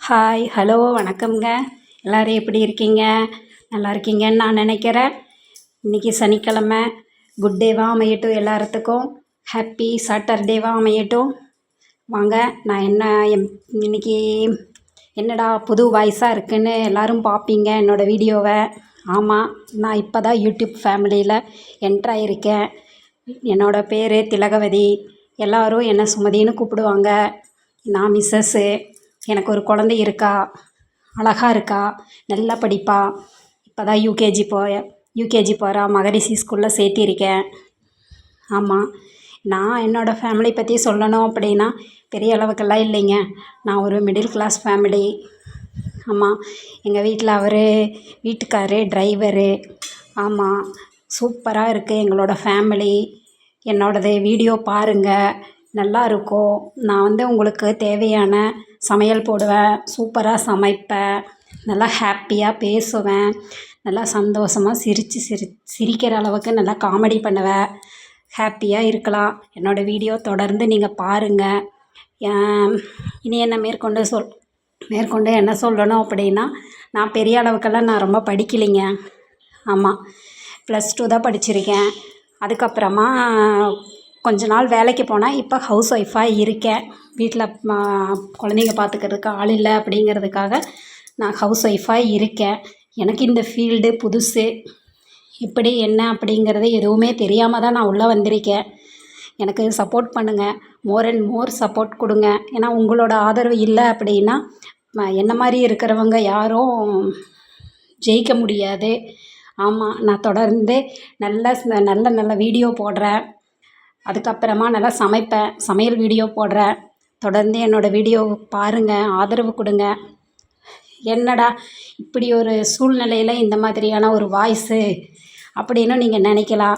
Hi, hello, வணக்கம்ங்க. எல்லோரும் எப்படி இருக்கீங்க? நல்லா இருக்கீங்கன்னு நான் நினைக்கிறேன். இன்றைக்கி சனிக்கிழமை, குட் டேவாக அமையட்டும். எல்லாத்துக்கும் ஹாப்பி சாட்டர்டேவாக அமையட்டும். வாங்க, நான் இன்றைக்கி என்னடா புது வாய்ஸாக இருக்குன்னு எல்லோரும் பார்ப்பீங்க என்னோடய வீடியோவை. ஆமாம், நான் இப்போ தான் யூடியூப் ஃபேமிலியில் என்ட்ராயிருக்கேன். என்னோடய பேர் திலகவதி. எல்லோரும் என்னை சுமதின்னு கூப்பிடுவாங்க. நான் மிஸ்ஸஸ்ஸு. எனக்கு ஒரு குழந்தை இருக்கா, அழகாக இருக்கா, நல்லா படிப்பா. இப்போ தான் யூகேஜி போகிறா. மகரிஷி ஸ்கூலில் சேர்த்திருக்கேன். ஆமாம், நான் என்னோடய ஃபேமிலி பற்றி சொல்லணும் அப்படின்னா பெரிய அளவுக்கெல்லாம் இல்லைங்க. நான் ஒரு மிடில் கிளாஸ் ஃபேமிலி. ஆமாம், எங்கள் வீட்டில் வீட்டுக்காரு டிரைவரு. ஆமாம், சூப்பராக இருக்குது எங்களோட ஃபேமிலி. என்னோடது வீடியோ பாருங்கள், நல்லா இருக்கும். நான் உங்களுக்கு தேவையான சமையல் போடுவேன், சூப்பராக சமைப்பேன், நல்லா ஹாப்பியாக பேசுவேன், நல்லா சந்தோஷமாக சிரிக்கிற அளவுக்கு நல்லா காமெடி பண்ணுவேன். ஹாப்பியாக இருக்கலாம். என்னோடய வீடியோ தொடர்ந்து நீங்கள் பாருங்கள். இனி என்ன மேற்கொண்டு என்ன சொல்லணும் அப்படின்னா, நான் பெரிய அளவுக்கெல்லாம் நான் ரொம்ப படிக்கலைங்க. ஆமாம், +2 தான் படிச்சிருக்கேன். அதுக்கப்புறமா கொஞ்ச நாள் வேலைக்கு போனேன். இப்போ ஹவுஸ் ஒய்ஃபாக இருக்கேன். வீட்டில் குழந்தைங்க பார்த்துக்கிறதுக்கு ஆள் இல்லை அப்படிங்கிறதுக்காக நான் ஹவுஸ் ஒய்ஃபாக இருக்கேன். எனக்கு இந்த ஃபீல்டு புதுசு. எப்படி என்ன அப்படிங்கிறது எதுவுமே தெரியாமல் தான் நான் உள்ளே வந்திருக்கேன். எனக்கு சப்போர்ட் பண்ணுங்கள், மோர் அண்ட் மோர் சப்போர்ட் கொடுங்க. ஏன்னா உங்களோட ஆதரவு இல்லை அப்படின்னா என்ன மாதிரி இருக்கிறவங்க யாரும் ஜெயிக்க முடியாது. ஆமாம், நான் தொடர்ந்து நல்ல வீடியோ போடுறேன். அதுக்கப்புறமா நல்லா சமைப்பேன், சமையல் வீடியோ போடுறேன். தொடர்ந்து என்னோடய வீடியோ பாருங்கள், ஆதரவு கொடுங்க. என்னடா இப்படி ஒரு சூழ்நிலையில் இந்த மாதிரியான ஒரு வாய்ஸு அப்படின்னு நீங்கள் நினைக்கலாம்.